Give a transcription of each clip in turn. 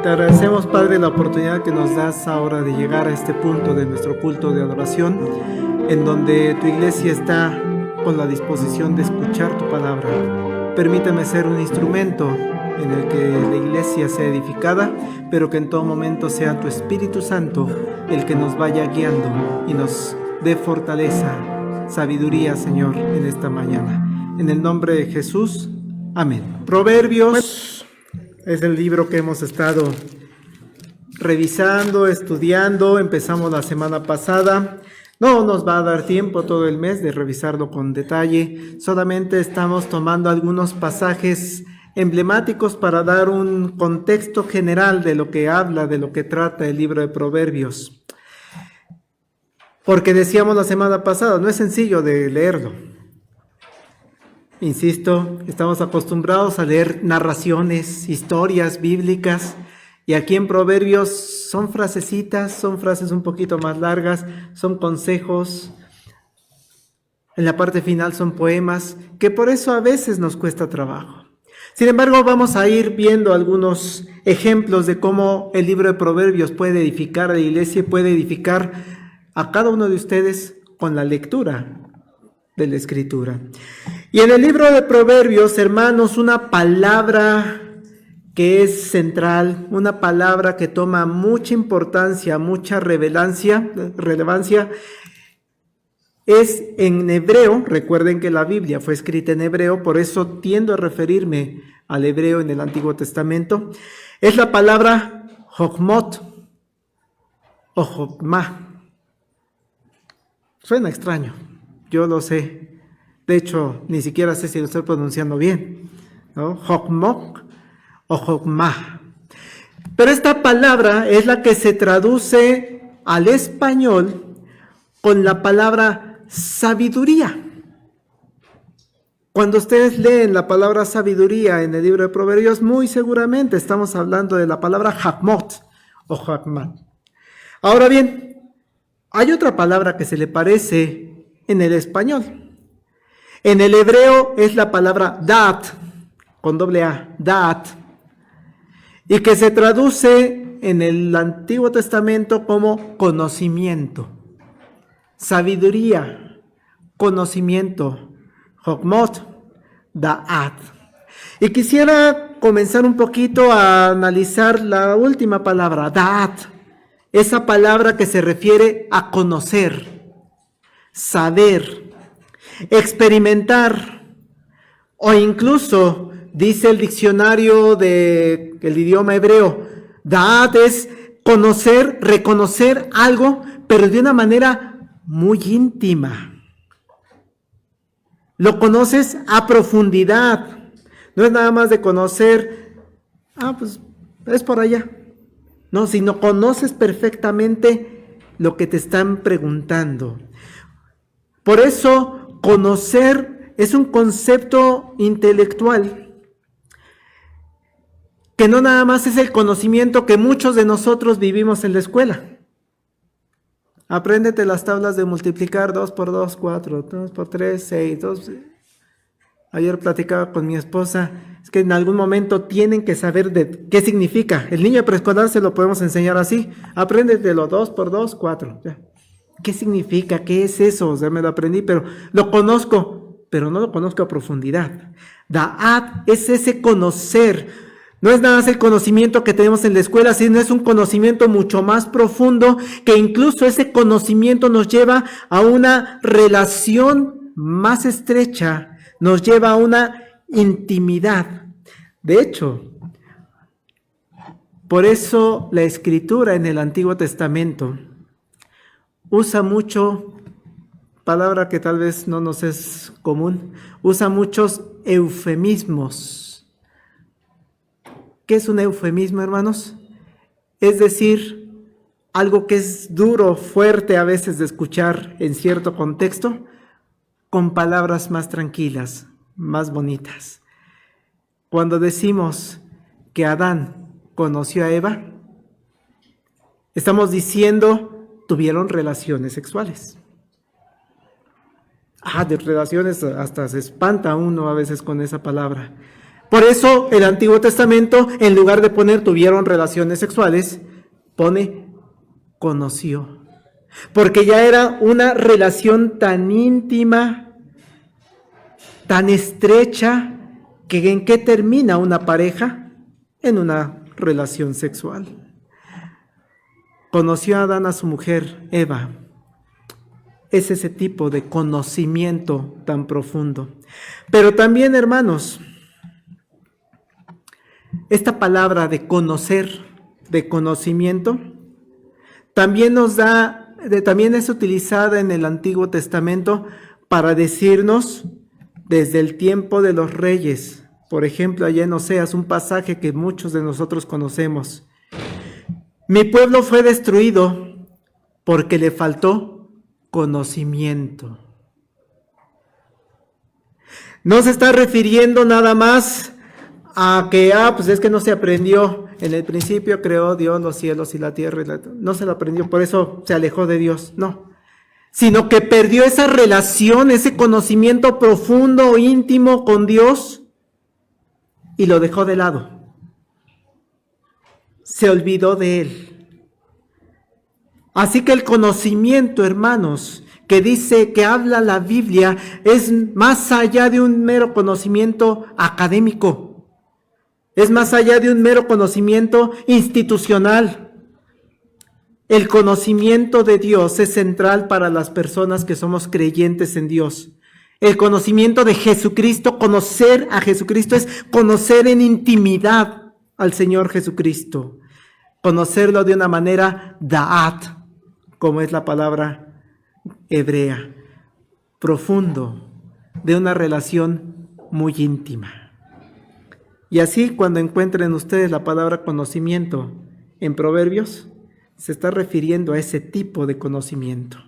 Te agradecemos, Padre, la oportunidad que nos das ahora de llegar a este punto de nuestro culto de adoración, en donde tu iglesia está con la disposición de escuchar tu palabra. Permíteme ser un instrumento en el que la iglesia sea edificada, pero que en todo momento sea tu Espíritu Santo el que nos vaya guiando y nos dé fortaleza, sabiduría, Señor, en esta mañana. En el nombre de Jesús, amén. Proverbios es el libro que hemos estado revisando, estudiando. Empezamos la semana pasada. No nos va a dar tiempo todo el mes de revisarlo con detalle. Solamente estamos tomando algunos pasajes emblemáticos para dar un contexto general de lo que habla, de lo que trata el libro de Proverbios. Porque decíamos la semana pasada, no es sencillo de leerlo. Insisto, estamos acostumbrados a leer narraciones, historias bíblicas, y aquí en Proverbios son frasecitas, son frases un poquito más largas, son consejos. En la parte final son poemas, que por eso a veces nos cuesta trabajo. Sin embargo, vamos a ir viendo algunos ejemplos de cómo el libro de Proverbios puede edificar a la iglesia y puede edificar a cada uno de ustedes con la lectura de la Escritura. Y en el libro de Proverbios, hermanos, una palabra que es central, una palabra que toma mucha importancia, mucha relevancia, es en hebreo. Recuerden que la Biblia fue escrita en hebreo, por eso tiendo a referirme al hebreo en el Antiguo Testamento. Es la palabra Jokmot o Jokmah. Suena extraño, yo lo sé. De hecho, ni siquiera sé si lo estoy pronunciando bien, ¿no? Jokmot o Jokmah. Pero esta palabra es la que se traduce al español con la palabra sabiduría. Cuando ustedes leen la palabra sabiduría en el libro de Proverbios, muy seguramente estamos hablando de la palabra Jokmot o Jokmah. Ahora bien, hay otra palabra que se le parece en el español. En el hebreo es la palabra da'at, con doble A, da'at, y que se traduce en el Antiguo Testamento como conocimiento, sabiduría, conocimiento, Jokmot, da'at. Y quisiera comenzar un poquito a analizar la última palabra, da'at, esa palabra que se refiere a conocer, saber, experimentar, o incluso dice el diccionario del idioma hebreo, da'at es conocer, reconocer algo, pero de una manera muy íntima. Lo conoces a profundidad. No es nada más de conocer, pues es por allá. No, sino conoces perfectamente lo que te están preguntando. Por eso, conocer es un concepto intelectual, que no nada más es el conocimiento que muchos de nosotros vivimos en la escuela. Apréndete las tablas de multiplicar, 2 por 2, 4, 2 por 3, 6, 2. Ayer platicaba con mi esposa, es que en algún momento tienen que saber de qué significa. El niño de preescolar se lo podemos enseñar así, apréndetelo, 2 por 2, 4, ya. ¿Qué significa? ¿Qué es eso? O sea, me lo aprendí, pero lo conozco, pero no lo conozco a profundidad. Da'at es ese conocer, No es nada más el conocimiento que tenemos en la escuela, sino es un conocimiento mucho más profundo, que incluso ese conocimiento nos lleva a una relación más estrecha, nos lleva a una intimidad. De hecho, por eso la Escritura en el Antiguo Testamento usa mucho, palabra que tal vez no nos es común, usa muchos eufemismos. ¿Qué es un eufemismo, hermanos? Es decir, algo que es duro, fuerte a veces de escuchar en cierto contexto, con palabras más tranquilas, más bonitas. Cuando decimos que Adán conoció a Eva, estamos diciendo tuvieron relaciones sexuales. De relaciones hasta se espanta uno a veces con esa palabra. Por eso el Antiguo Testamento, en lugar de poner tuvieron relaciones sexuales, pone conoció. Porque ya era una relación tan íntima, tan estrecha, que ¿en qué termina una pareja? En una relación sexual. Conoció a Adán a su mujer, Eva. Es ese tipo de conocimiento tan profundo. Pero también, hermanos, esta palabra de conocer, de conocimiento, también también es utilizada en el Antiguo Testamento para decirnos desde el tiempo de los reyes. Por ejemplo, allá en Oseas, un pasaje que muchos de nosotros conocemos. Mi pueblo fue destruido porque le faltó conocimiento. No se está refiriendo nada más a que, pues es que no se aprendió. En el principio creó Dios los cielos y la tierra. No se lo aprendió, por eso se alejó de Dios. No. Sino que perdió esa relación, ese conocimiento profundo, íntimo con Dios y lo dejó de lado. Se olvidó de Él. Así que el conocimiento, hermanos, que dice, que habla la Biblia, es más allá de un mero conocimiento académico. Es más allá de un mero conocimiento institucional. El conocimiento de Dios es central para las personas que somos creyentes en Dios. El conocimiento de Jesucristo, conocer a Jesucristo, es conocer en intimidad al Señor Jesucristo. Conocerlo de una manera da'at, como es la palabra hebrea, profundo, de una relación muy íntima. Y así, cuando encuentren ustedes la palabra conocimiento en Proverbios, se está refiriendo a ese tipo de conocimiento.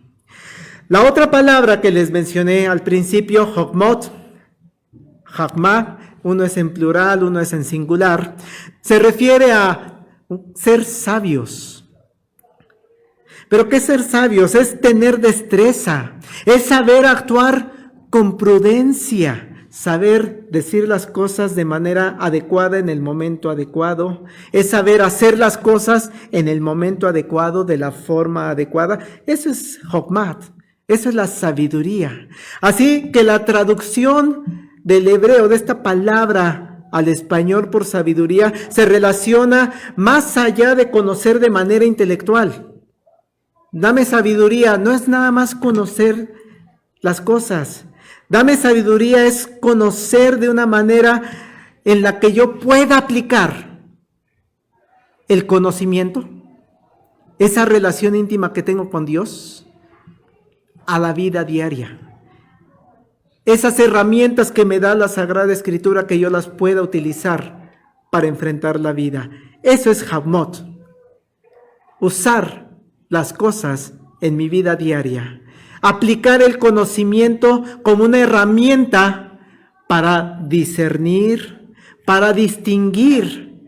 La otra palabra que les mencioné al principio, Jokmot, Hakmah, uno es en plural, uno es en singular, se refiere a ser sabios. ¿Pero qué es ser sabios? Es tener destreza, es saber actuar con prudencia, saber decir las cosas de manera adecuada en el momento adecuado, es saber hacer las cosas en el momento adecuado, de la forma adecuada. Eso es Jokmat, eso es la sabiduría. Así que la traducción del hebreo de esta palabra al español por sabiduría se relaciona más allá de conocer de manera intelectual. Dame sabiduría, no es nada más conocer las cosas. Dame sabiduría es conocer de una manera en la que yo pueda aplicar el conocimiento, esa relación íntima que tengo con Dios, a la vida diaria. Esas herramientas que me da la Sagrada Escritura, que yo las pueda utilizar para enfrentar la vida. Eso es Jokmot. Usar las cosas en mi vida diaria. Aplicar el conocimiento como una herramienta para discernir, para distinguir,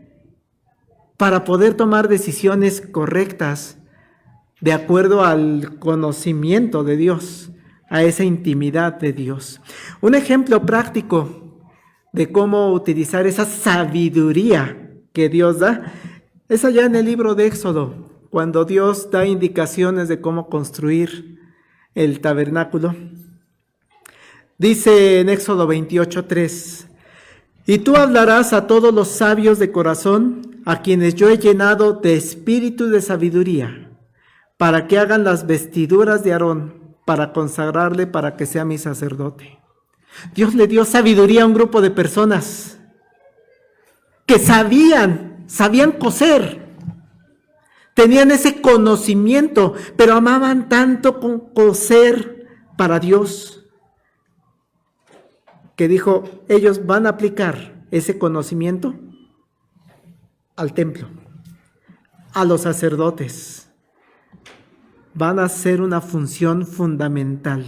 para poder tomar decisiones correctas de acuerdo al conocimiento de Dios, a esa intimidad de Dios. Un ejemplo práctico de cómo utilizar esa sabiduría que Dios da es allá en el libro de Éxodo, cuando Dios da indicaciones de cómo construir el tabernáculo. Dice en Éxodo 28:3, Y tú hablarás a todos los sabios de corazón, a quienes yo he llenado de espíritu de sabiduría, para que hagan las vestiduras de Aarón, para consagrarle para que sea mi sacerdote. Dios le dio sabiduría a un grupo de personas que sabían coser, tenían ese conocimiento, pero amaban tanto con coser para Dios, que dijo, ellos van a aplicar ese conocimiento al templo, a los sacerdotes. Van a hacer una función fundamental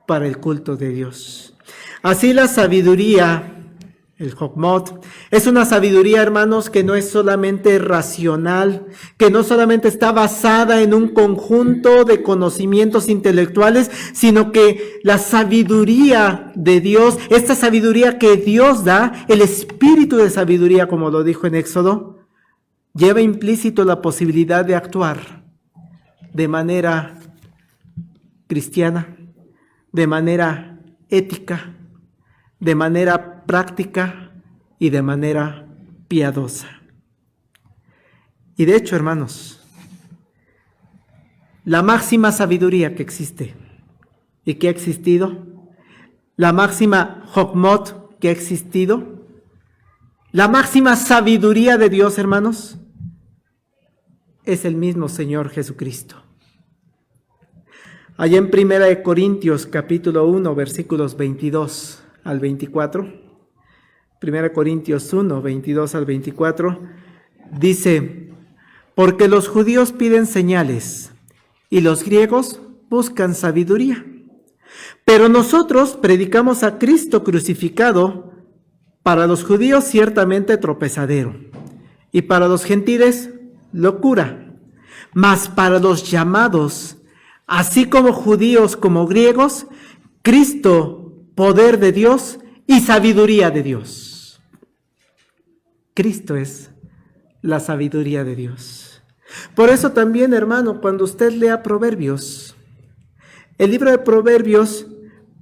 para el culto de Dios. Así la sabiduría, el Jokmot, es una sabiduría, hermanos, que no es solamente racional, que no solamente está basada en un conjunto de conocimientos intelectuales, sino que la sabiduría de Dios, esta sabiduría que Dios da, el espíritu de sabiduría, como lo dijo en Éxodo, lleva implícito la posibilidad de actuar de manera cristiana, de manera ética, de manera práctica y de manera piadosa. Y de hecho, hermanos, la máxima sabiduría que existe y que ha existido, la máxima Jokmot que ha existido, la máxima sabiduría de Dios, hermanos, es el mismo Señor Jesucristo. Allá en 1 Corintios capítulo 1, versículos 22 al 24, 1 Corintios 1, 22 al 24, dice, porque los judíos piden señales y los griegos buscan sabiduría, pero nosotros predicamos a Cristo crucificado, para los judíos ciertamente tropezadero, y para los gentiles locura, mas para los llamados, así como judíos como griegos, Cristo, poder de Dios y sabiduría de Dios. Cristo es la sabiduría de Dios. Por eso también, hermano, cuando usted lea Proverbios, el libro de Proverbios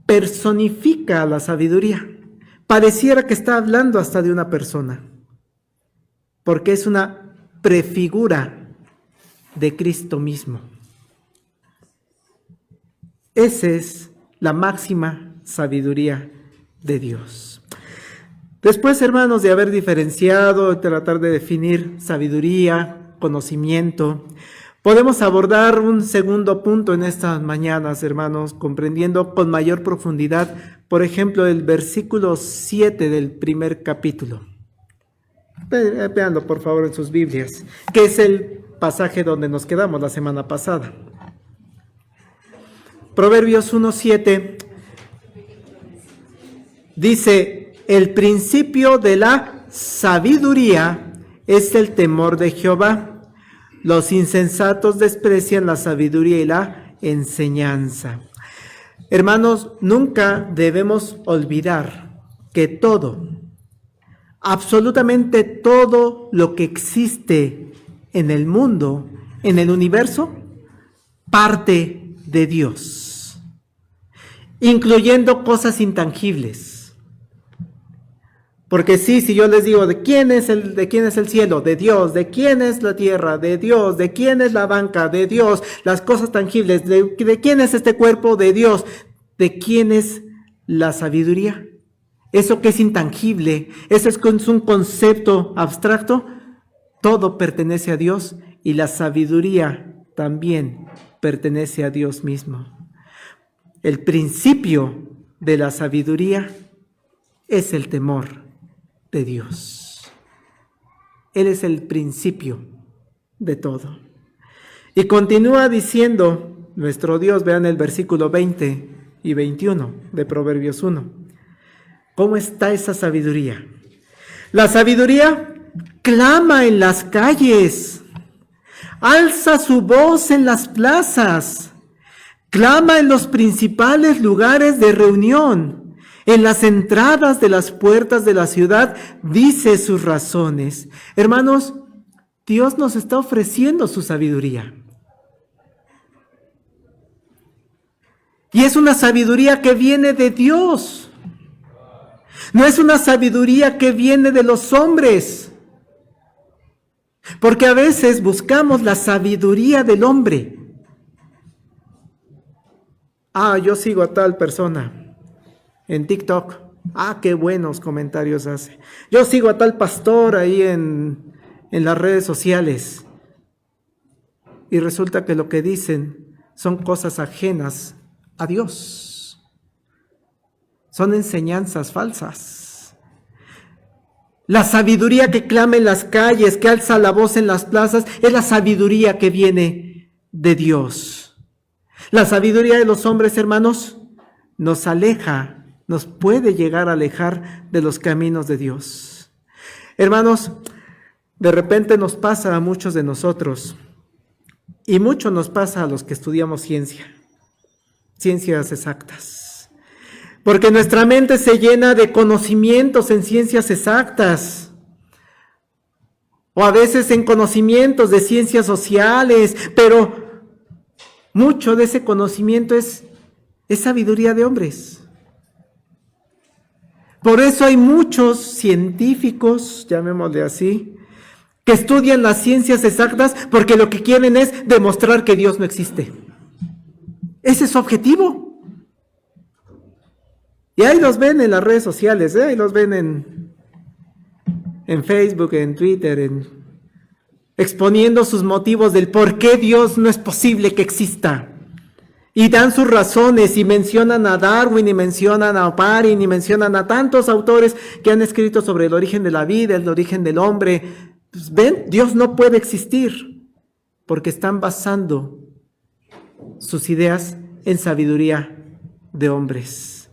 personifica la sabiduría. Pareciera que está hablando hasta de una persona, porque es una prefigura de Cristo mismo. Esa es la máxima sabiduría de Dios. Después, hermanos, de haber diferenciado, tratar de definir sabiduría, conocimiento, podemos abordar un segundo punto en estas mañanas, hermanos, comprendiendo con mayor profundidad, por ejemplo, el versículo 7 del primer capítulo. Veanlo, por favor, en sus Biblias, que es el pasaje donde nos quedamos la semana pasada. Proverbios 1:7 dice, el principio de la sabiduría es el temor de Jehová. Los insensatos desprecian la sabiduría y la enseñanza. Hermanos, nunca debemos olvidar que todo, absolutamente todo lo que existe en el mundo, en el universo, parte de Dios, incluyendo cosas intangibles. Porque sí, si yo les digo, ¿de quién es el cielo? De Dios. ¿De quién es la tierra? De Dios. ¿De quién es la banca? De Dios. Las cosas tangibles. ¿De quién es este cuerpo? De Dios. ¿De quién es la sabiduría? Eso que es intangible, eso es un concepto abstracto, todo pertenece a Dios y la sabiduría también pertenece a Dios mismo. El principio de la sabiduría es el temor de Dios. Él es el principio de todo. Y continúa diciendo nuestro Dios, vean el versículo 20 y 21 de Proverbios 1. ¿Cómo está esa sabiduría? La sabiduría clama en las calles, alza su voz en las plazas, clama en los principales lugares de reunión, en las entradas de las puertas de la ciudad, dice sus razones. Hermanos, Dios nos está ofreciendo su sabiduría. Y es una sabiduría que viene de Dios. No es una sabiduría que viene de los hombres. Porque a veces buscamos la sabiduría del hombre. Yo sigo a tal persona en TikTok. Qué buenos comentarios hace. Yo sigo a tal pastor ahí en las redes sociales. Y resulta que lo que dicen son cosas ajenas a Dios. Son enseñanzas falsas. La sabiduría que clama en las calles, que alza la voz en las plazas, es la sabiduría que viene de Dios. La sabiduría de los hombres, hermanos, nos aleja, nos puede llegar a alejar de los caminos de Dios. Hermanos, de repente nos pasa a muchos de nosotros, y mucho nos pasa a los que estudiamos ciencias exactas. Porque nuestra mente se llena de conocimientos en ciencias exactas. O a veces en conocimientos de ciencias sociales. Pero mucho de ese conocimiento es sabiduría de hombres. Por eso hay muchos científicos, llamémosle así, que estudian las ciencias exactas porque lo que quieren es demostrar que Dios no existe. Ese es su objetivo. Y ahí los ven en las redes sociales, ahí los ven en Facebook, en Twitter, exponiendo sus motivos del por qué Dios no es posible que exista. Y dan sus razones y mencionan a Darwin y mencionan a Oparin y mencionan a tantos autores que han escrito sobre el origen de la vida, el origen del hombre. Pues ven, Dios no puede existir porque están basando sus ideas en sabiduría de hombres.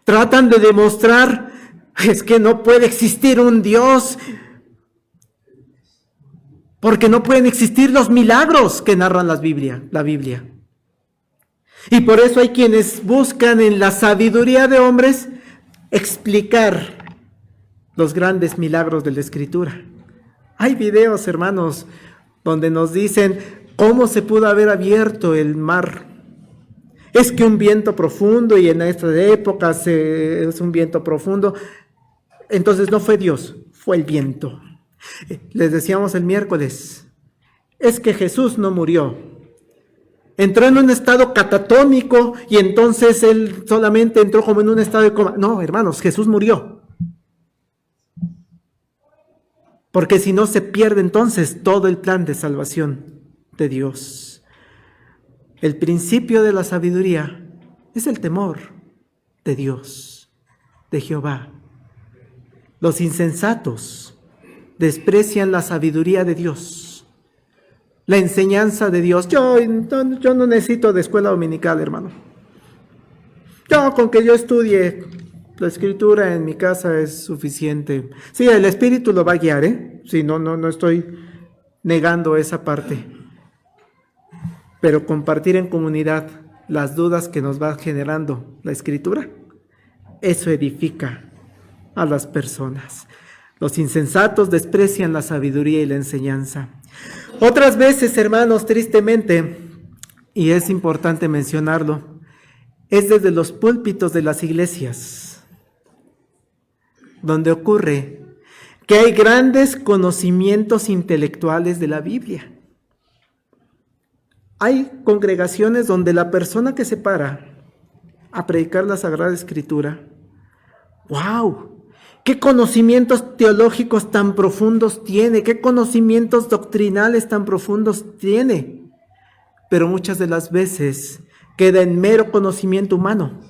Tratan de demostrar, es que no puede existir un Dios, porque no pueden existir los milagros que narran la Biblia. Y por eso hay quienes buscan en la sabiduría de hombres explicar los grandes milagros de la Escritura. Hay videos, hermanos, donde nos dicen cómo se pudo haber abierto el mar. Es que un viento profundo, y en esta época es un viento profundo. Entonces no fue Dios, fue el viento. Les decíamos el miércoles, es que Jesús no murió. Entró en un estado catatónico y entonces él solamente entró como en un estado de coma. No, hermanos, Jesús murió. Porque si no se pierde entonces todo el plan de salvación de Dios. El principio de la sabiduría es el temor de Dios, de Jehová. Los insensatos desprecian la sabiduría de Dios, la enseñanza de Dios. Yo no necesito de escuela dominical, hermano. Con que yo estudie la Escritura en mi casa es suficiente. Sí, el Espíritu lo va a guiar, Sí, no estoy negando esa parte. Pero compartir en comunidad las dudas que nos va generando la Escritura, eso edifica a las personas. Los insensatos desprecian la sabiduría y la enseñanza. Otras veces, hermanos, tristemente, y es importante mencionarlo, es desde los púlpitos de las iglesias donde ocurre que hay grandes conocimientos intelectuales de la Biblia. Hay congregaciones donde la persona que se para a predicar la Sagrada Escritura, ¡wow! ¿Qué conocimientos teológicos tan profundos tiene? ¿Qué conocimientos doctrinales tan profundos tiene? Pero muchas de las veces queda en mero conocimiento humano.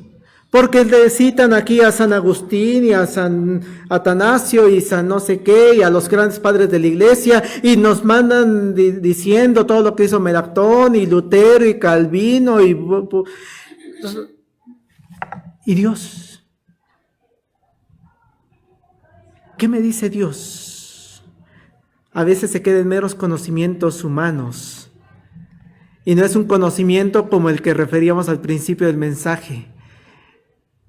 Porque le citan aquí a San Agustín y a San Atanasio y San no sé qué y a los grandes padres de la iglesia y nos mandan diciendo todo lo que hizo Melanchthon y Lutero y Calvino y Dios. ¿Qué me dice Dios? A veces se queda en meros conocimientos humanos y no es un conocimiento como el que referíamos al principio del mensaje.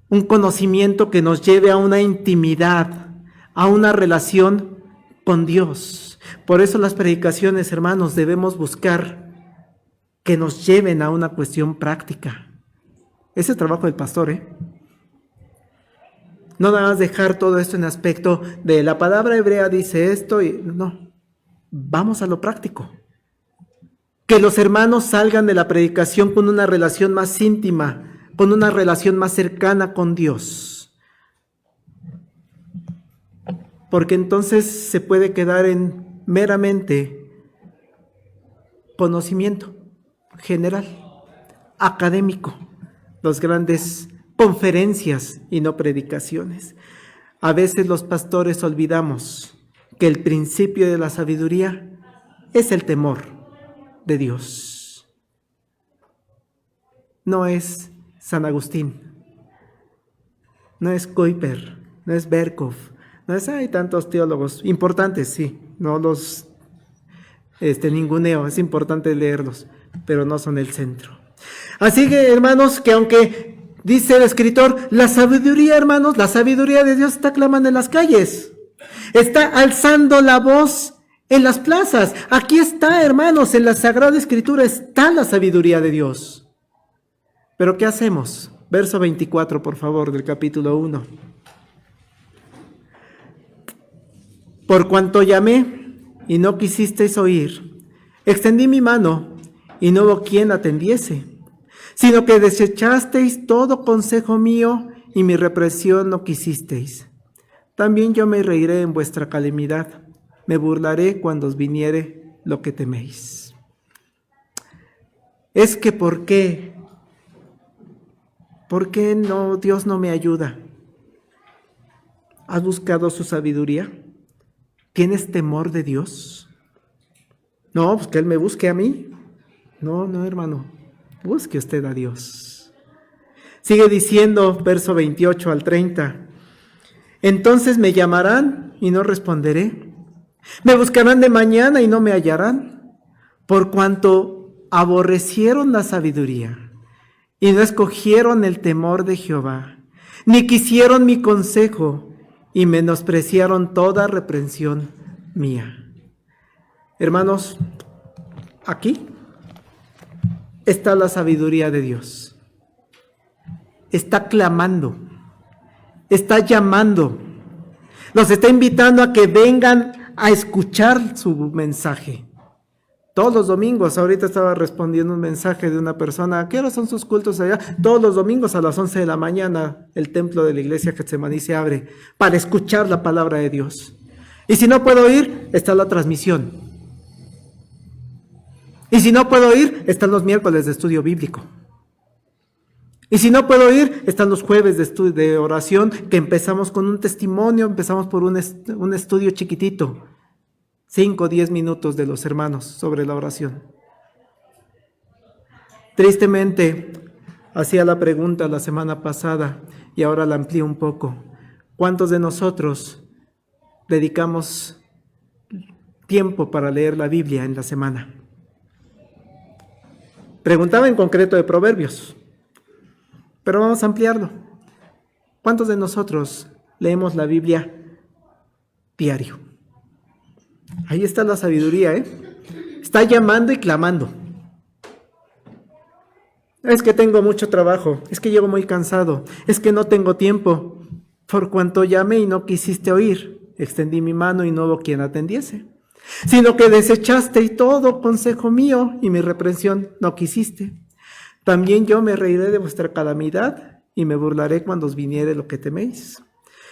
Un conocimiento que nos lleve a una intimidad, a una relación con Dios. Por eso las predicaciones, hermanos, debemos buscar que nos lleven a una cuestión práctica. Ese es el trabajo del pastor, No nada más dejar todo esto en aspecto de la palabra hebrea dice esto y no. Vamos a lo práctico. Que los hermanos salgan de la predicación con una relación más íntima, con una relación más cercana con Dios. Porque entonces se puede quedar en meramente conocimiento general, académico, las grandes conferencias y no predicaciones. A veces los pastores olvidamos que el principio de la sabiduría es el temor de Dios. No es San Agustín, no es Kuyper, no es Berkov, no es, hay tantos teólogos importantes, sí, no los ninguneo, es importante leerlos, pero no son el centro. Así que, hermanos, que aunque dice el escritor, la sabiduría, hermanos, la sabiduría de Dios está clamando en las calles, está alzando la voz en las plazas. Aquí está, hermanos, en la Sagrada Escritura está la sabiduría de Dios. Pero ¿qué hacemos? Verso 24, por favor, del capítulo 1. Por cuanto llamé y no quisisteis oír, extendí mi mano y no hubo quien atendiese, sino que desechasteis todo consejo mío y mi represión no quisisteis. También yo me reiré en vuestra calamidad, me burlaré cuando os viniere lo que teméis. Es que ¿por qué? ¿Por qué no, Dios no me ayuda? ¿Has buscado su sabiduría? ¿Tienes temor de Dios? No, pues que Él me busque a mí. No, hermano, busque usted a Dios. Sigue diciendo, verso 28 al 30. Entonces me llamarán y no responderé. Me buscarán de mañana y no me hallarán, por cuanto aborrecieron la sabiduría y no escogieron el temor de Jehová, ni quisieron mi consejo y menospreciaron toda reprensión mía. Hermanos, aquí está la sabiduría de Dios. Está clamando, está llamando, los está invitando a que vengan a escuchar su mensaje. Todos los domingos, ahorita estaba respondiendo un mensaje de una persona, ¿a qué hora son sus cultos allá? Todos los domingos a las 11 de la mañana el templo de la iglesia Getsemaní se abre para escuchar la palabra de Dios. Y si no puedo ir, está la transmisión. Y si no puedo ir, están los miércoles de estudio bíblico. Y si no puedo ir, están los jueves de oración, que empezamos con un testimonio, empezamos por un estudio chiquitito, 5 o 10 minutos de los hermanos sobre la oración. Tristemente, hacía la pregunta la semana pasada y ahora la amplío un poco. ¿Cuántos de nosotros dedicamos tiempo para leer la Biblia en la semana? Preguntaba en concreto de Proverbios, pero vamos a ampliarlo. ¿Cuántos de nosotros leemos la Biblia diario? Ahí está la sabiduría, Está llamando y clamando. Es que tengo mucho trabajo, es que llego muy cansado, es que no tengo tiempo. Por cuanto llamé y no quisiste oír, extendí mi mano y no hubo quien atendiese. Sino que desechaste todo consejo mío y mi reprensión no quisiste. También yo me reiré de vuestra calamidad y me burlaré cuando os viniere lo que teméis.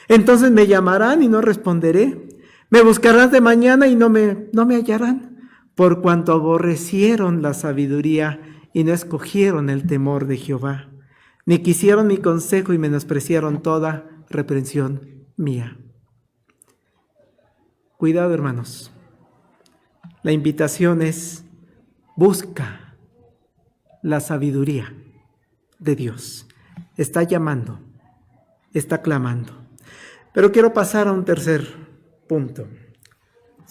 Entonces me llamarán y no responderé. Me buscarán de mañana y no me hallarán, por cuanto aborrecieron la sabiduría y no escogieron el temor de Jehová, ni quisieron mi consejo y menospreciaron toda reprensión mía. Cuidado, hermanos. La invitación es: busca la sabiduría de Dios. Está llamando, está clamando. Pero quiero pasar a un tercer punto.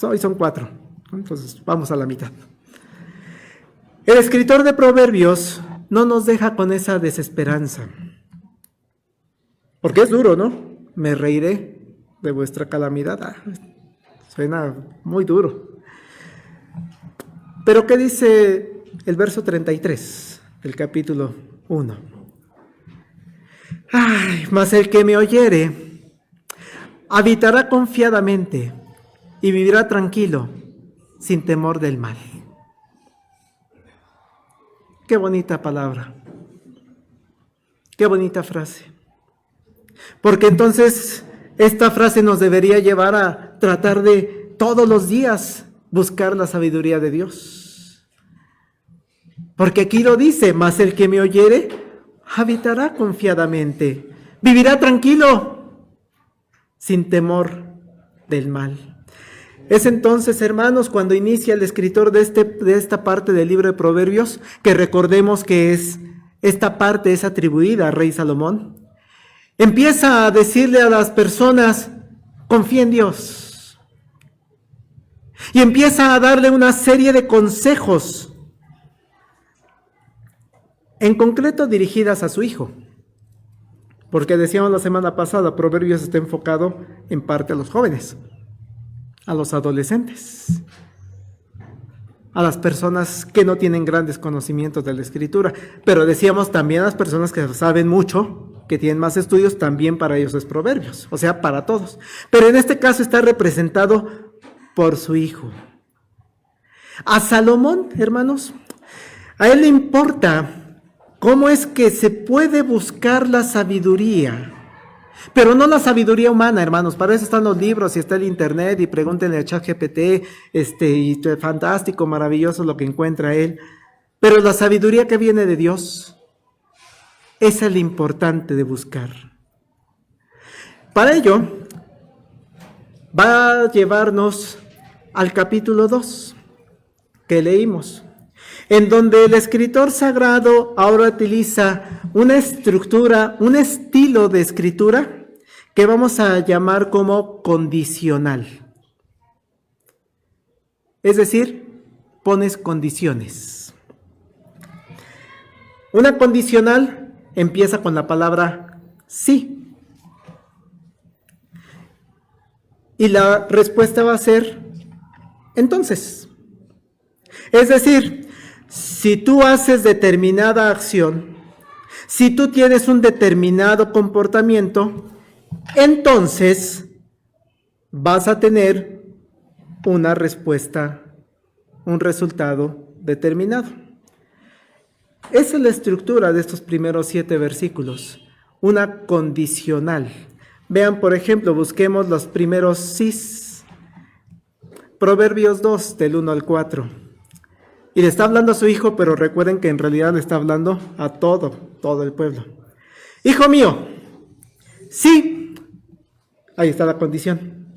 Hoy son 4, entonces vamos a la mitad. El escritor de Proverbios no nos deja con esa desesperanza, porque es duro, ¿no? Me reiré de vuestra calamidad. Suena muy duro. Pero ¿qué dice el verso 33 del capítulo 1? Mas el que me oyere habitará confiadamente y vivirá tranquilo, sin temor del mal. Qué bonita palabra, qué bonita frase. Porque entonces esta frase nos debería llevar a tratar de todos los días buscar la sabiduría de Dios. Porque aquí lo dice, mas el que me oyere habitará confiadamente, vivirá tranquilo, sin temor del mal. Es entonces, hermanos, cuando inicia el escritor de esta parte del libro de Proverbios, que recordemos que esta parte es atribuida al rey Salomón, empieza a decirle a las personas, confía en Dios. Y empieza a darle una serie de consejos, en concreto dirigidas a su hijo. Porque decíamos la semana pasada, Proverbios está enfocado en parte a los jóvenes, a los adolescentes, a las personas que no tienen grandes conocimientos de la Escritura. Pero decíamos también a las personas que saben mucho, que tienen más estudios, también para ellos es Proverbios, o sea, para todos. Pero en este caso está representado por su hijo. A Salomón, hermanos, a él le importa cómo es que se puede buscar la sabiduría, pero no la sabiduría humana, hermanos. Para eso están los libros y está el internet, y pregúntenle a ChatGPT, y fantástico, maravilloso lo que encuentra él. Pero la sabiduría que viene de Dios, esa es lo importante de buscar. Para ello, va a llevarnos al capítulo 2 que leímos, en donde el escritor sagrado ahora utiliza una estructura, un estilo de escritura que vamos a llamar como condicional. Es decir, pones condiciones. Una condicional empieza con la palabra sí. Y la respuesta va a ser entonces. Es decir, si tú haces determinada acción, si tú tienes un determinado comportamiento, entonces vas a tener una respuesta, un resultado determinado. Esa es la estructura de estos primeros 7 versículos, una condicional. Vean, por ejemplo, busquemos los primeros sís. Proverbios 2, del 1 al 4. Y le está hablando a su hijo, pero recuerden que en realidad le está hablando a todo el pueblo. Hijo mío, sí, ahí está la condición.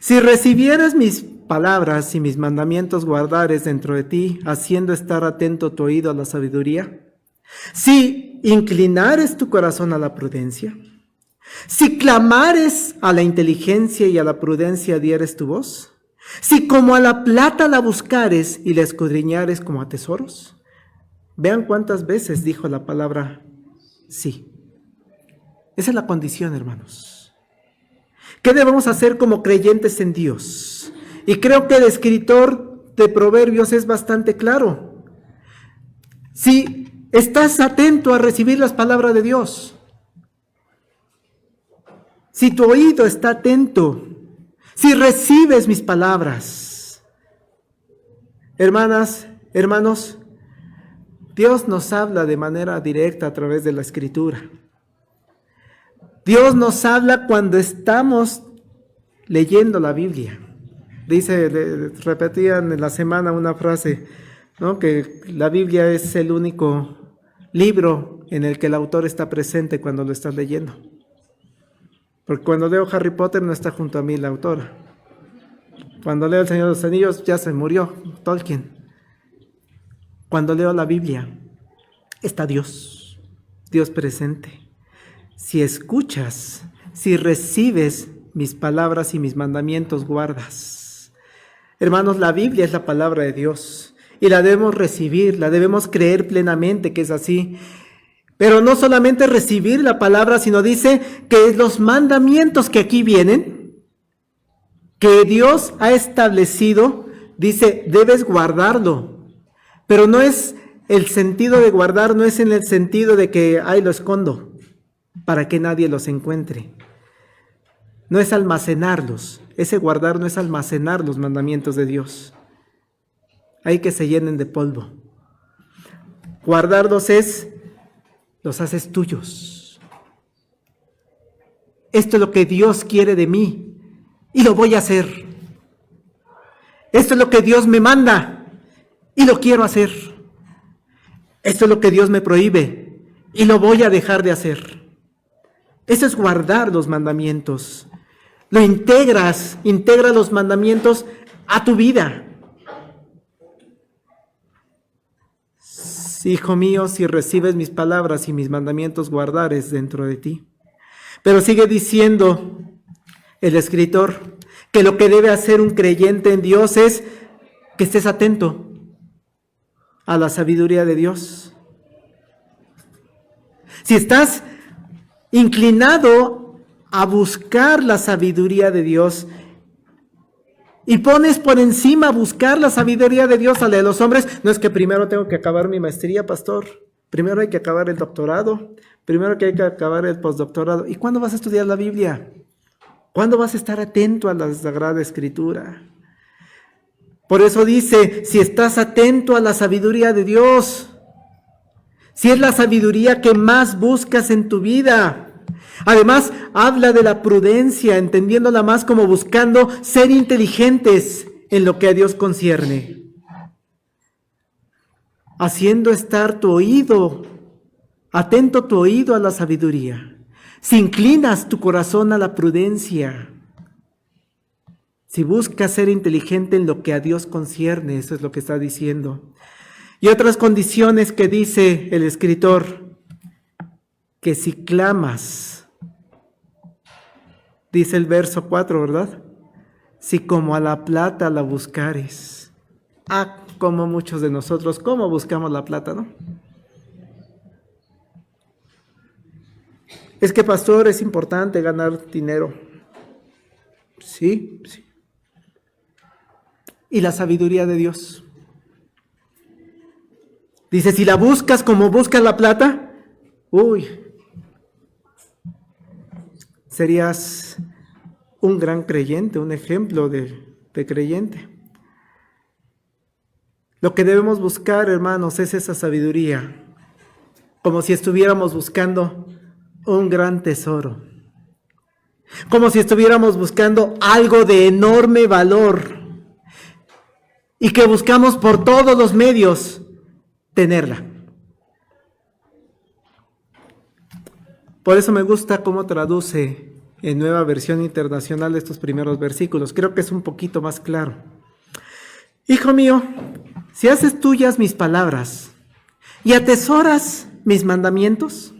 Si recibieres mis palabras y mis mandamientos guardares dentro de ti, haciendo estar atento tu oído a la sabiduría, si inclinares tu corazón a la prudencia, si clamares a la inteligencia y a la prudencia dieres tu voz, si como a la plata la buscares y la escudriñares como a tesoros. Vean cuántas veces dijo la palabra sí. Esa es la condición, hermanos. ¿Qué debemos hacer como creyentes en Dios? Y creo que el escritor de Proverbios es bastante claro. Si estás atento a recibir las palabras de Dios, si tu oído está atento, si recibes mis palabras, hermanas, hermanos, Dios nos habla de manera directa a través de la Escritura. Dios nos habla cuando estamos leyendo la Biblia. Repetían en la semana una frase, ¿no? Que la Biblia es el único libro en el que el autor está presente cuando lo estás leyendo. Porque cuando leo Harry Potter no está junto a mí la autora. Cuando leo El Señor de los Anillos ya se murió Tolkien. Cuando leo la Biblia está Dios, Dios presente. Si escuchas, si recibes mis palabras y mis mandamientos guardas. Hermanos, la Biblia es la palabra de Dios y la debemos recibir, la debemos creer plenamente que es así. Pero no solamente recibir la palabra, sino dice que los mandamientos que aquí vienen, que Dios ha establecido, dice, debes guardarlo. Pero no es el sentido de guardar, no es en el sentido de que, ay, lo escondo, para que nadie los encuentre. no es almacenarlos. Ese guardar no es almacenar los mandamientos de Dios. Hay que se llenen de polvo. Guardarlos los haces tuyos. Esto es lo que Dios quiere de mí y lo voy a hacer. Esto es lo que Dios me manda y lo quiero hacer. Esto es lo que Dios me prohíbe y lo voy a dejar de hacer. Eso es guardar los mandamientos. Lo integra los mandamientos a tu vida. Hijo mío, si recibes mis palabras y mis mandamientos, guardares dentro de ti. Pero sigue diciendo el escritor que lo que debe hacer un creyente en Dios es que estés atento a la sabiduría de Dios. Si estás inclinado a buscar la sabiduría de Dios y pones por encima buscar la sabiduría de Dios a la de los hombres, no es que primero tengo que acabar mi maestría, pastor, primero hay que acabar el doctorado, primero que hay que acabar el postdoctorado. ¿Y cuándo vas a estudiar la Biblia? ¿Cuándo vas a estar atento a la Sagrada Escritura? Por eso dice, si estás atento a la sabiduría de Dios, si es la sabiduría que más buscas en tu vida. Además, habla de la prudencia, entendiéndola más como buscando ser inteligentes en lo que a Dios concierne. Haciendo estar tu oído, atento tu oído a la sabiduría. Si inclinas tu corazón a la prudencia, si buscas ser inteligente en lo que a Dios concierne, eso es lo que está diciendo. Y otras condiciones que dice el escritor, que si clamas, dice el verso 4, ¿verdad? Si como a la plata la buscares. Como muchos de nosotros, ¿cómo buscamos la plata, no? Es que, pastor, es importante ganar dinero. Sí. ¿Y la sabiduría de Dios? Dice, si la buscas como buscas la plata, serías un gran creyente, un ejemplo de creyente. Lo que debemos buscar, hermanos, es esa sabiduría, como si estuviéramos buscando un gran tesoro, como si estuviéramos buscando algo de enorme valor y que buscamos por todos los medios tenerla. Por eso me gusta cómo traduce en Nueva Versión Internacional estos primeros versículos. Creo que es un poquito más claro. Hijo mío, si haces tuyas mis palabras y atesoras mis mandamientos,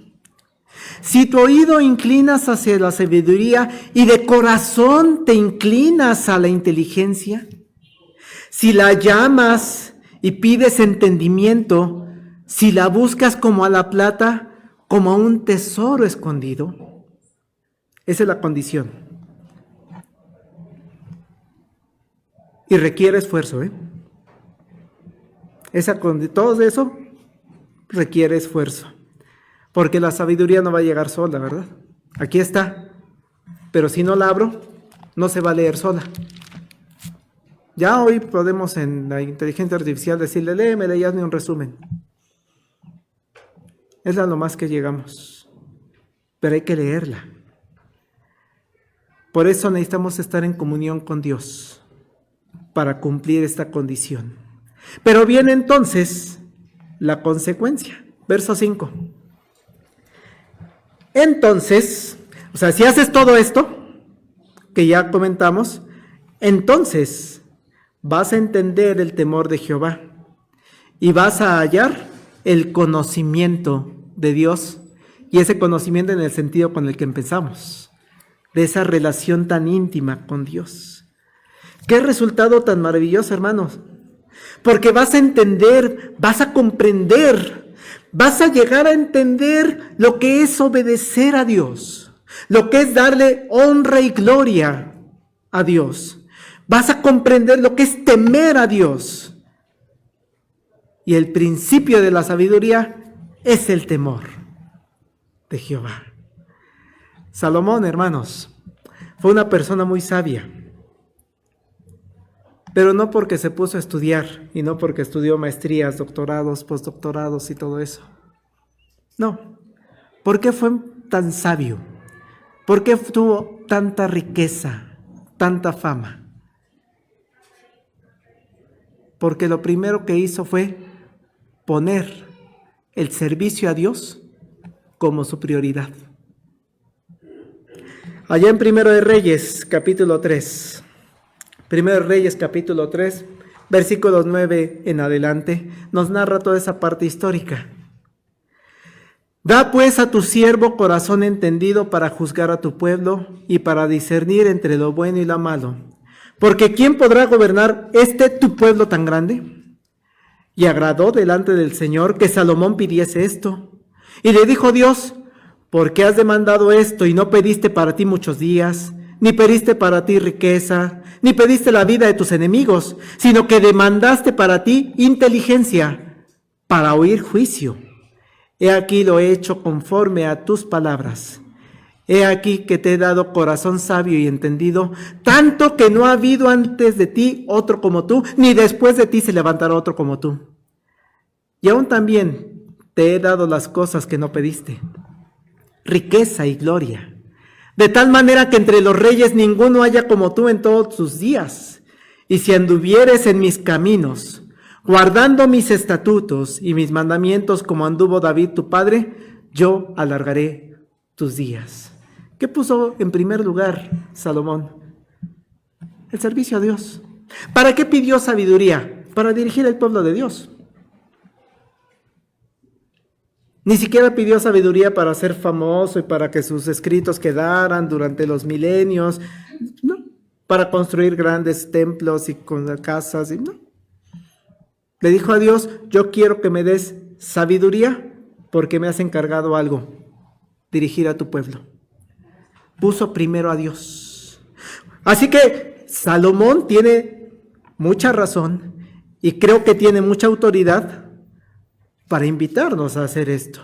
si tu oído inclinas hacia la sabiduría y de corazón te inclinas a la inteligencia, si la llamas y pides entendimiento, si la buscas como a la plata, como a un tesoro escondido, esa es la condición. Y requiere esfuerzo, todo eso requiere esfuerzo. Porque la sabiduría no va a llegar sola, ¿verdad? Aquí está. Pero si no la abro, no se va a leer sola. Ya hoy podemos en la inteligencia artificial decirle, léeme y hazme un resumen. Es a lo más que llegamos. Pero hay que leerla. Por eso necesitamos estar en comunión con Dios para cumplir esta condición. Pero viene entonces la consecuencia. Verso 5. Entonces, si haces todo esto que ya comentamos, entonces vas a entender el temor de Jehová y vas a hallar el conocimiento de Dios, y ese conocimiento en el sentido con el que empezamos, de esa relación tan íntima con Dios. ¡Qué resultado tan maravilloso, hermanos! Porque vas a entender, vas a comprender, vas a llegar a entender lo que es obedecer a Dios, lo que es darle honra y gloria a Dios. Vas a comprender lo que es temer a Dios. Y el principio de la sabiduría es el temor de Jehová. Salomón, hermanos, Fue una persona muy sabia, pero no porque se puso a estudiar y no porque estudió maestrías, doctorados, postdoctorados y todo eso. No. ¿Por qué fue tan sabio? ¿Por qué tuvo tanta riqueza, tanta fama? Porque lo primero que hizo fue poner el servicio a Dios como su prioridad. Allá en Primero de Reyes, capítulo 3. Primero de Reyes, capítulo 3, versículos 9 en adelante, nos narra toda esa parte histórica. Da pues a tu siervo corazón entendido para juzgar a tu pueblo y para discernir entre lo bueno y lo malo. Porque ¿quién podrá gobernar tu pueblo tan grande? Y agradó delante del Señor que Salomón pidiese esto. Y le dijo Dios: ¿por qué has demandado esto y no pediste para ti muchos días, ni pediste para ti riqueza, ni pediste la vida de tus enemigos, sino que demandaste para ti inteligencia, para oír juicio? He aquí lo he hecho conforme a tus palabras. He aquí que te he dado corazón sabio y entendido, tanto que no ha habido antes de ti otro como tú, ni después de ti se levantará otro como tú. Y aún también te he dado las cosas que no pediste, riqueza y gloria, de tal manera que entre los reyes ninguno haya como tú en todos tus días. Y si anduvieres en mis caminos, guardando mis estatutos y mis mandamientos como anduvo David tu padre, yo alargaré tus días. ¿Qué puso en primer lugar Salomón? El servicio a Dios. ¿Para qué pidió sabiduría? Para dirigir el pueblo de Dios. Ni siquiera pidió sabiduría para ser famoso y para que sus escritos quedaran durante los milenios. No, para construir grandes templos y con casas. No. Le dijo a Dios: yo quiero que me des sabiduría porque me has encargado algo, dirigir a tu pueblo. Puso primero a Dios. Así que Salomón tiene mucha razón y creo que tiene mucha autoridad para invitarnos a hacer esto.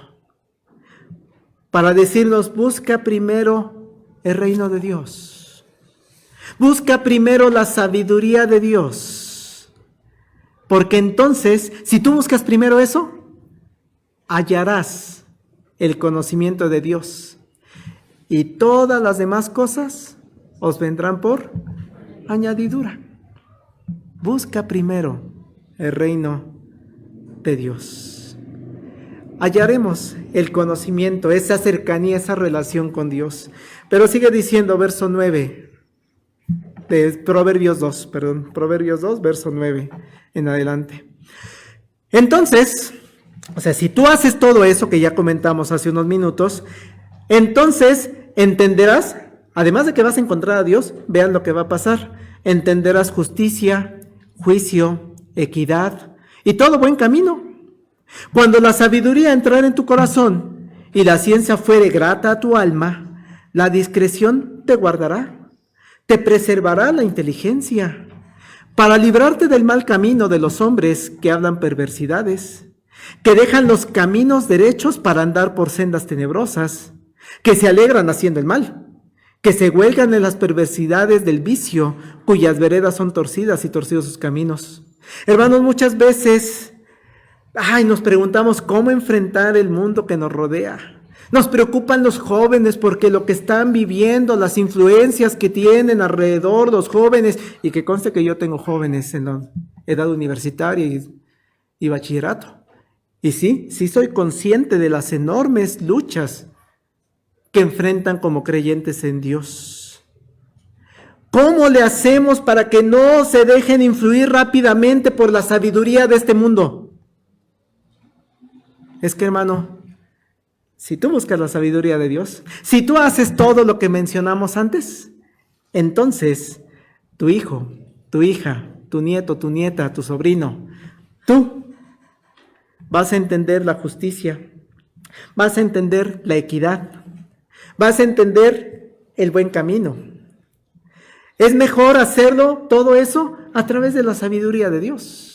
Para decirnos: busca primero el reino de Dios. Busca primero la sabiduría de Dios. Porque entonces, si tú buscas primero eso, hallarás el conocimiento de Dios. Y todas las demás cosas os vendrán por añadidura. Busca primero el reino de Dios. Hallaremos el conocimiento, esa cercanía, esa relación con Dios. Pero sigue diciendo, verso 9, de Proverbios 2, verso 9 en adelante. Entonces, si tú haces todo eso que ya comentamos hace unos minutos, entonces entenderás, además de que vas a encontrar a Dios, vean lo que va a pasar. Entenderás justicia, juicio, equidad y todo buen camino. Cuando la sabiduría entrare en tu corazón y la ciencia fuere grata a tu alma, la discreción te guardará, te preservará la inteligencia, para librarte del mal camino de los hombres que hablan perversidades, que dejan los caminos derechos para andar por sendas tenebrosas, que se alegran haciendo el mal, que se huelgan en las perversidades del vicio, cuyas veredas son torcidas y torcidos sus caminos. Hermanos, muchas veces nos preguntamos cómo enfrentar el mundo que nos rodea. Nos preocupan los jóvenes porque lo que están viviendo, las influencias que tienen alrededor los jóvenes, y que conste que yo tengo jóvenes en la edad universitaria y bachillerato. Y sí soy consciente de las enormes luchas que enfrentan como creyentes en Dios. ¿Cómo le hacemos para que no se dejen influir rápidamente por la sabiduría de este mundo? Es que, hermano, si tú buscas la sabiduría de Dios, si tú haces todo lo que mencionamos antes, entonces tu hijo, tu hija, tu nieto, tu nieta, tu sobrino, tú vas a entender la justicia, vas a entender la equidad, vas a entender el buen camino. Es mejor hacerlo, todo eso, a través de la sabiduría de Dios.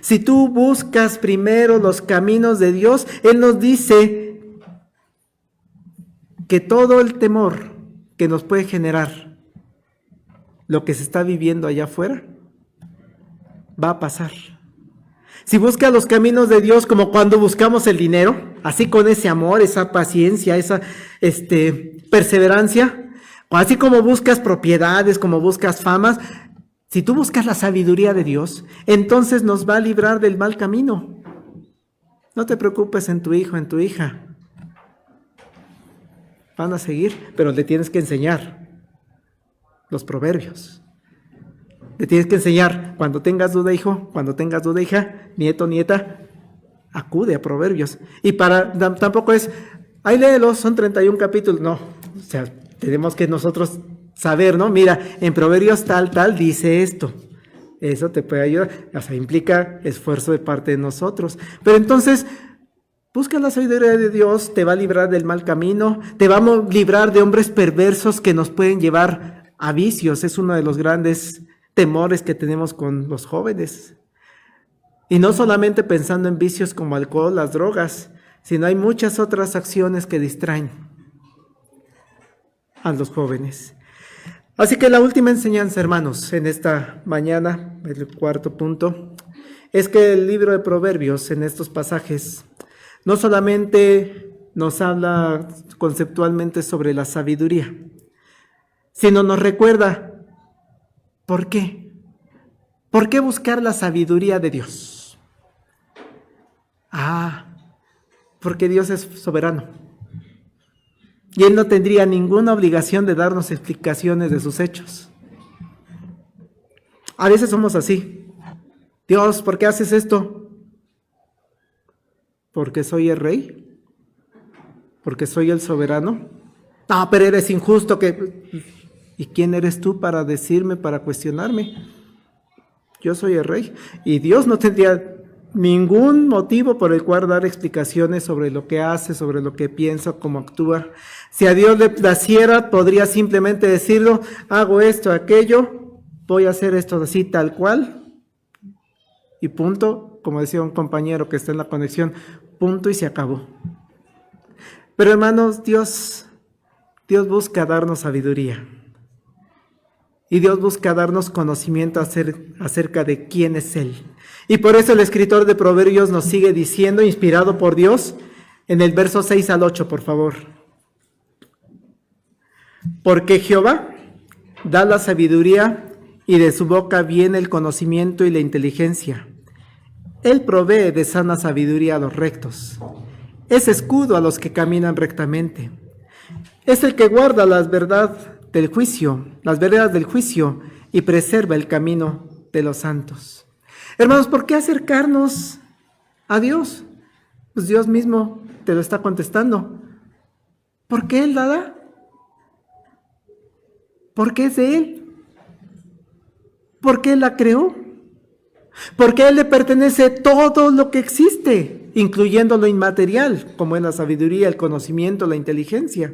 Si tú buscas primero los caminos de Dios, Él nos dice que todo el temor, que nos puede generar lo que se está viviendo allá afuera, va a pasar. Si buscas los caminos de Dios como cuando buscamos el dinero, así con ese amor, esa paciencia, esa perseverancia, así como buscas propiedades, como buscas famas, si tú buscas la sabiduría de Dios, entonces nos va a librar del mal camino. No te preocupes en tu hijo, en tu hija. Van a seguir, pero le tienes que enseñar los proverbios. Le tienes que enseñar, cuando tengas duda, hijo, cuando tengas duda, hija, nieto, nieta, acude a proverbios. Y tampoco es, ahí léelos, son 31 capítulos. No, o sea, tenemos que nosotros saber, ¿no? Mira, en proverbios tal, dice esto. Eso te puede ayudar. O sea, implica esfuerzo de parte de nosotros. Pero entonces, busca la sabiduría de Dios, te va a librar del mal camino, te va a librar de hombres perversos que nos pueden llevar a vicios. Es uno de los grandes temores que tenemos con los jóvenes. Y no solamente pensando en vicios como alcohol, las drogas, sino hay muchas otras acciones que distraen a los jóvenes. Así que la última enseñanza, hermanos, en esta mañana, el cuarto punto, es que el libro de Proverbios en estos pasajes no solamente nos habla conceptualmente sobre la sabiduría, sino nos recuerda ¿por qué? ¿Por qué buscar la sabiduría de Dios? Porque Dios es soberano. Y Él no tendría ninguna obligación de darnos explicaciones de sus hechos. A veces somos así. Dios, ¿por qué haces esto? ¿Porque soy el rey? ¿Porque soy el soberano? No, pero eres injusto. ¿Y quién eres tú para decirme, para cuestionarme? Yo soy el rey. Y Dios no tendría ningún motivo por el cual dar explicaciones sobre lo que hace, sobre lo que piensa, cómo actúa. Si a Dios le placiera, podría simplemente decirlo, hago esto, aquello, voy a hacer esto así, tal cual, y punto, como decía un compañero que está en la conexión, punto y se acabó. Pero hermanos, Dios busca darnos sabiduría. Y Dios busca darnos conocimiento acerca de quién es Él. Y por eso el escritor de Proverbios nos sigue diciendo, inspirado por Dios, en el verso 6 al 8, por favor. Porque Jehová da la sabiduría y de su boca viene el conocimiento y la inteligencia. Él provee de sana sabiduría a los rectos. Es escudo a los que caminan rectamente. Es el que guarda las veredas del juicio y preserva el camino de los santos. Hermanos, ¿por qué acercarnos a Dios? Pues Dios mismo te lo está contestando. ¿Por qué Él la da? Porque es de Él. Porque Él la creó. Porque a Él le pertenece todo lo que existe, incluyendo lo inmaterial, como es la sabiduría, el conocimiento, la inteligencia.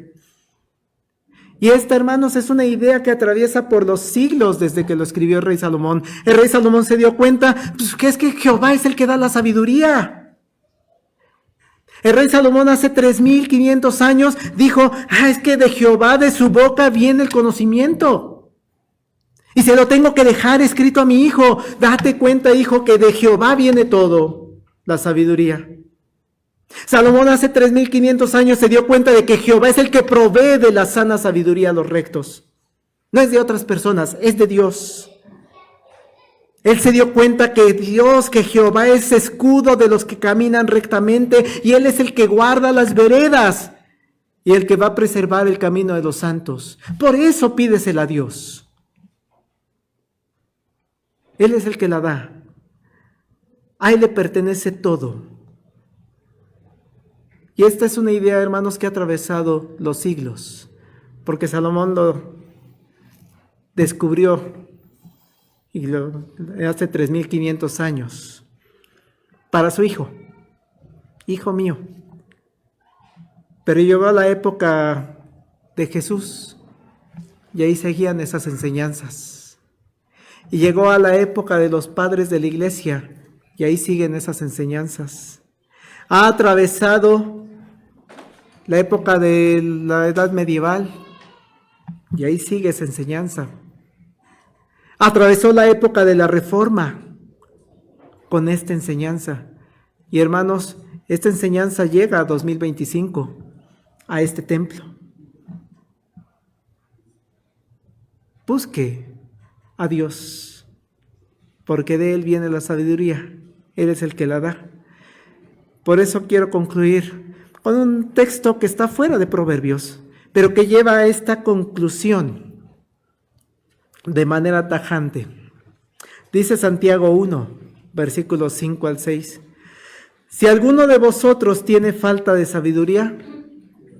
Y esta, hermanos, es una idea que atraviesa por los siglos desde que lo escribió el rey Salomón. El rey Salomón se dio cuenta que es que Jehová es el que da la sabiduría. El rey Salomón hace 3,500 años dijo, es que de Jehová, de su boca viene el conocimiento. Y se lo tengo que dejar escrito a mi hijo. Date cuenta, hijo, que de Jehová viene todo, la sabiduría. Salomón hace 3,500 años se dio cuenta de que Jehová es el que provee de la sana sabiduría a los rectos. No es de otras personas, es de Dios. Él se dio cuenta que que Jehová es escudo de los que caminan rectamente y Él es el que guarda las veredas y el que va a preservar el camino de los santos. Por eso pídesela a Dios. Él es el que la da. A Él le pertenece todo. Y esta es una idea, hermanos, que ha atravesado los siglos, porque Salomón lo descubrió hace 3,500 años para su hijo mío. Pero llegó a la época de Jesús y ahí seguían esas enseñanzas. Y llegó a la época de los padres de la iglesia y ahí siguen esas enseñanzas. Ha atravesado la época de la edad medieval Y ahí sigue esa enseñanza. Atravesó la época de la Reforma con esta enseñanza. Y hermanos, esta enseñanza llega a 2025, a este templo. Busque a Dios, porque de Él viene la sabiduría. Él es el que la da. Por eso quiero concluir con un texto que está fuera de Proverbios, pero que lleva a esta conclusión de manera tajante. Dice Santiago 1, versículos 5 al 6. Si alguno de vosotros tiene falta de sabiduría,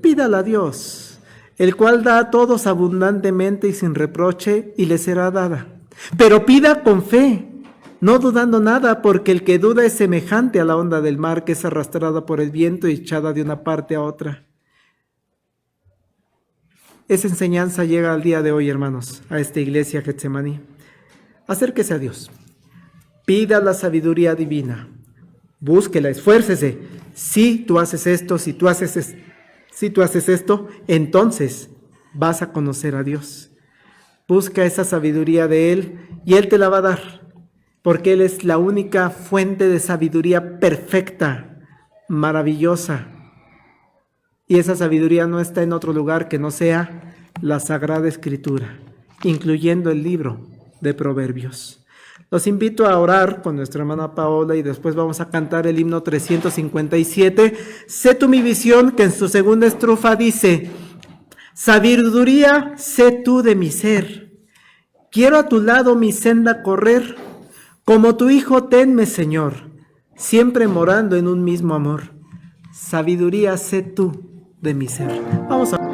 pídala a Dios, el cual da a todos abundantemente y sin reproche, y le será dada. Pero pida con fe, no dudando nada, porque el que duda es semejante a la onda del mar, que es arrastrada por el viento y echada de una parte a otra. Esa enseñanza llega al día de hoy, hermanos, a esta iglesia Getsemaní. Acérquese a Dios, pida la sabiduría divina, búsquela, esfuércese. Si tú haces esto, si tú haces esto, entonces vas a conocer a Dios. Busca esa sabiduría de Él y Él te la va a dar, porque Él es la única fuente de sabiduría perfecta, maravillosa. Y esa sabiduría no está en otro lugar que no sea la Sagrada Escritura, incluyendo el libro de Proverbios. Los invito a orar con nuestra hermana Paola y después vamos a cantar el himno 357. Sé tú mi visión, que en su segunda estrofa dice: sabiduría, sé tú de mi ser. Quiero a tu lado mi senda correr. Como tu hijo tenme, Señor, siempre morando en un mismo amor. Sabiduría, sé tú de mi ser. Vamos a